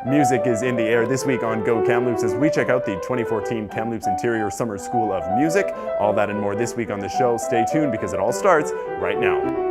Music is in the air this week on Go Kamloops as we check out the 2014 Kamloops Interior Summer School of Music. All that and more this week on the show. Stay tuned because it all starts right now.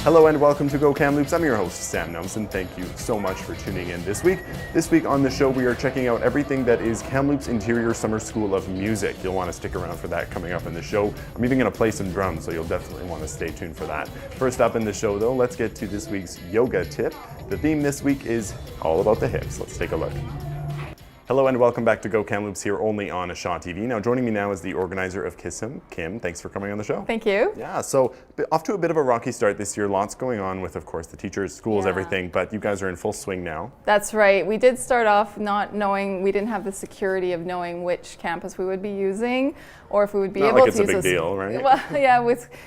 Hello and welcome to Go Kamloops. I'm your host, Sam Nelson. Thank you so much for tuning in this week. This week on the show, we are checking out everything that is Kamloops Interior Summer School of Music. You'll want to stick around for that coming up in the show. I'm even going to play some drums, so you'll definitely want to stay tuned for that. First up in the show, though, let's get to this week's yoga tip. The theme this week is all about the hips. Let's take a look. Hello and welcome back to Go Kamloops here only on Shaw TV. Now joining me now is the organizer of KISSM, Kim. Thanks for coming on the show. Thank you. Yeah, so off to a bit of a rocky start this year. Lots going on with, of course, the teachers, schools, everything, but you guys are in full swing now. That's right. We did start off not knowing, we didn't have the security of knowing which campus we would be using or if we would be able to use this. Not like it's a big deal, right? Well, yeah,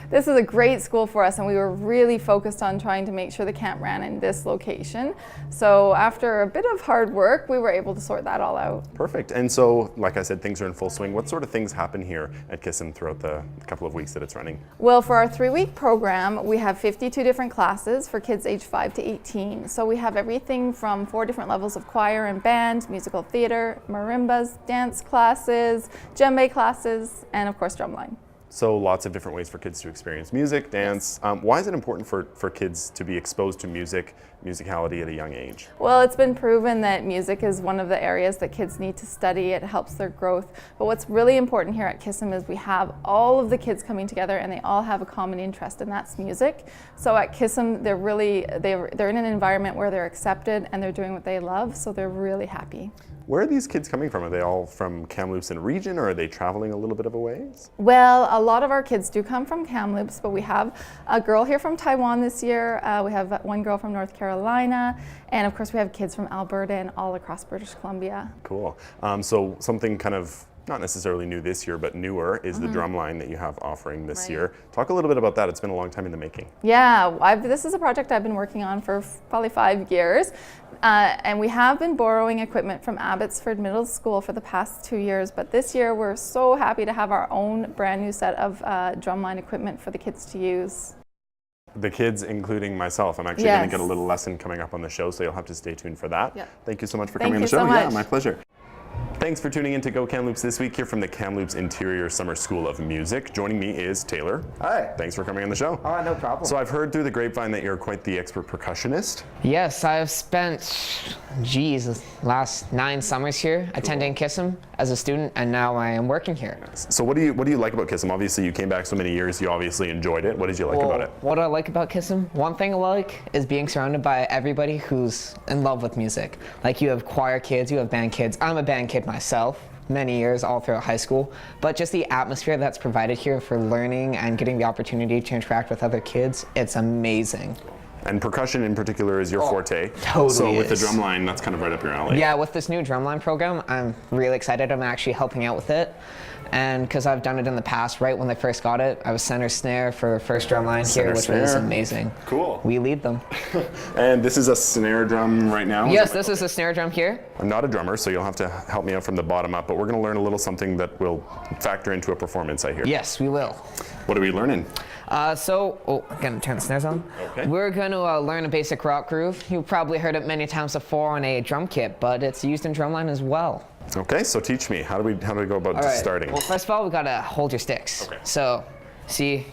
this is a great school for us and we were really focused on trying to make sure the camp ran in this location. So after a bit of hard work, we were able to sort that all out. Perfect. And so, like I said, things are in full swing. What sort of things happen here at KISSM throughout the couple of weeks that it's running? Well, for our 3-week program, we have 52 different classes for kids aged 5 to 18. So we have everything from 4 different levels of choir and band, musical theater, marimbas, dance classes, djembe classes, and of course drumline. So lots of different ways for kids to experience music, dance. Yes. Why is it important for kids to be exposed to musicality at a young age? Well, it's been proven that music is one of the areas that kids need to study. It helps their growth. But what's really important here at KISSM is we have all of the kids coming together and they all have a common interest, and that's music. So at KISSM, they're in an environment where they're accepted and they're doing what they love, so they're really happy. Where are these kids coming from? Are they all from Kamloops and region, or are they traveling a little bit of a ways? Well, a lot of our kids do come from Kamloops, but we have a girl here from Taiwan this year. We have one girl from North Carolina, and of course we have kids from Alberta and all across British Columbia. Cool. So something kind of not necessarily new this year, but newer is the drumline that you have offering this year. Talk a little bit about that. It's been a long time in the making. Yeah, this is a project I've been working on for probably 5 years. And we have been borrowing equipment from Abbotsford Middle School for the past 2 years, but this year we're so happy to have our own brand new set of drumline equipment for the kids to use. The kids, including myself. I'm actually going to get a little lesson coming up on the show, so you'll have to stay tuned for that. Yep. Thank you so much for coming on the show. Yeah, my pleasure. Thanks for tuning in to Go Kamloops this week here from the Kamloops Interior Summer School of Music. Joining me is Taylor. Hi. Thanks for coming on the show. No problem. So I've heard through the grapevine that you're quite the expert percussionist. Yes, I've spent, last 9 summers here attending KISSM as a student, and now I am working here. So what do you like about KISSM? Obviously you came back so many years, you obviously enjoyed it. What did you like about it? What I like about KISSM? One thing I like is being surrounded by everybody who's in love with music. Like you have choir kids, you have band kids. I'm a band kid myself. Many years all throughout high school, but just the atmosphere that's provided here for learning and getting the opportunity to interact with other kids, it's amazing. And percussion in particular is your forte. Totally. So with the drumline, that's kind of right up your alley. Yeah, with this new drumline program, I'm really excited. I'm actually helping out with it. And because I've done it in the past, right when they first got it, I was center snare for first drumline here, which was amazing. Cool. We lead them. And this is a snare drum right now? Yes, this is a snare drum here. I'm not a drummer, so you'll have to help me out from the bottom up, but we're going to learn a little something that will factor into a performance, I hear. Yes, we will. What are we learning? I'm going to turn the snares on. Okay. We're going to learn a basic rock groove. You've probably heard it many times before on a drum kit, but it's used in drumline as well. Okay, so teach me. How do we go about starting? Well, first of all, we got to hold your sticks. Okay. So, see,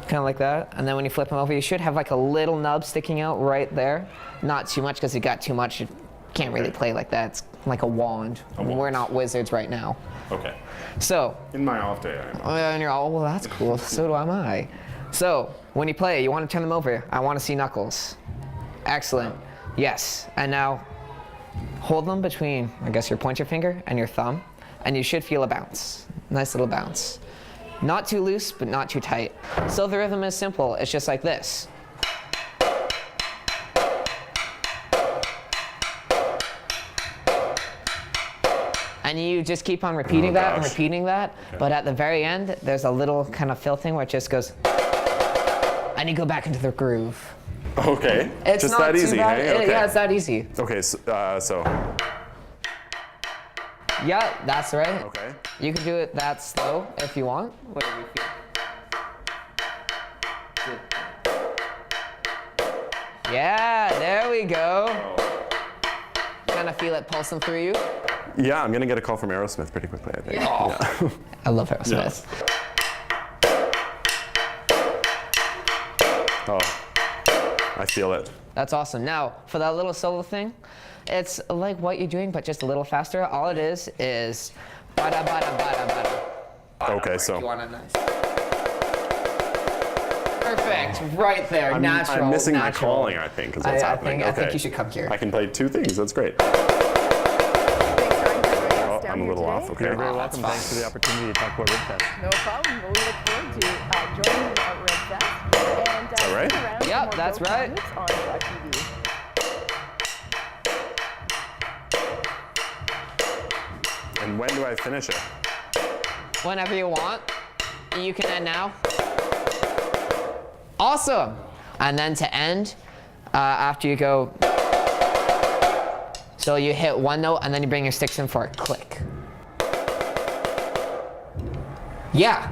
kind of like that. And then when you flip them over, you should have like a little nub sticking out right there. Not too much, because you got too much, you can't really play like that. It's like a wand. We're not wizards right now. Okay. So. In my off day, I am. Oh, yeah, and you're all, well, that's cool. So am I. So, when you play, you want to turn them over. I want to see knuckles. Excellent. Yes. And now, hold them between, I guess, your pointer finger and your thumb, and you should feel a bounce. Nice little bounce. Not too loose, but not too tight. So the rhythm is simple. It's just like this. And you just keep on repeating that and repeating that. Okay. But at the very end, there's a little kind of fill thing where it just goes, and you go back into the groove. Okay. It's just not that easy, bad. hey? Okay. Yeah, it's that easy. Okay, so Yeah, that's right. Okay. You can do it that slow if you want. Whatever you feel. Yeah, there we go. Kind of feel it pulsing through you. Yeah, I'm gonna get a call from Aerosmith pretty quickly, I think. Yeah. I love Aerosmith. Oh, I feel it. That's awesome. Now, for that little solo thing, it's like what you're doing, but just a little faster. All it is bada bada bada bada. Okay, You so want a nice. Perfect, right there, natural. I'm missing my natural. calling, I think, is what's happening. I think you should come here. I can play two things. That's great. I'm a little off. Okay. You're very welcome. Thanks for the opportunity to talk about RibFest. No problem. Well, we look forward to joining you at RibFest. And that right? stick around for Yep, more that's Go right. Kamloops on Shaw TV. And when do I finish it? Whenever you want. You can end now. Awesome. And then to end, after you go, so you hit one note and then you bring your sticks in for a click. Yeah.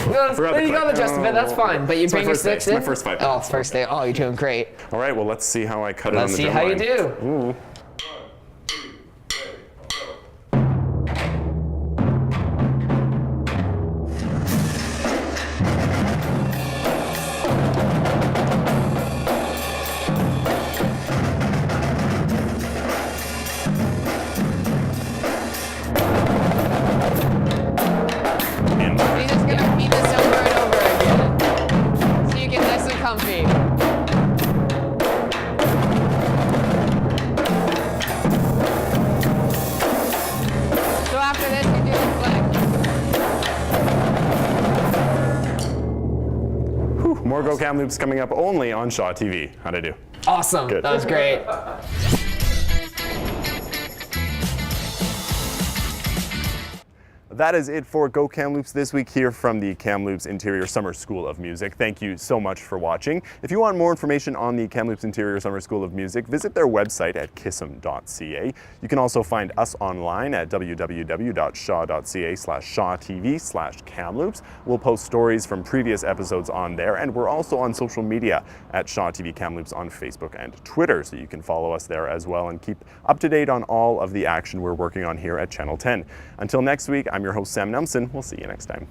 You got the gist of it, that's fine. But you It's my bring your first day. sticks It's in. my first 5 Oh, minutes. first day. Oh, you're doing great. All right, well, let's see how I cut it on Let's the see drum how you line. do. Ooh. You're just gonna repeat this over and over again. So you get nice and comfy. So after this, you do the flick. More Go Kamloops coming up only on Shaw TV. How'd I do? Awesome. Good. That was great. That is it for Go Kamloops this week here from the Kamloops Interior Summer School of Music. Thank you so much for watching. If you want more information on the Kamloops Interior Summer School of Music, visit their website at kissm.ca. You can also find us online at www.shaw.ca/shawtv/Kamloops. We'll post stories from previous episodes on there, and we're also on social media at Shaw TV Kamloops on Facebook and Twitter, so you can follow us there as well and keep up to date on all of the action we're working on here at Channel 10. Until next week, I'm your host, Sam Numson. We'll see you next time.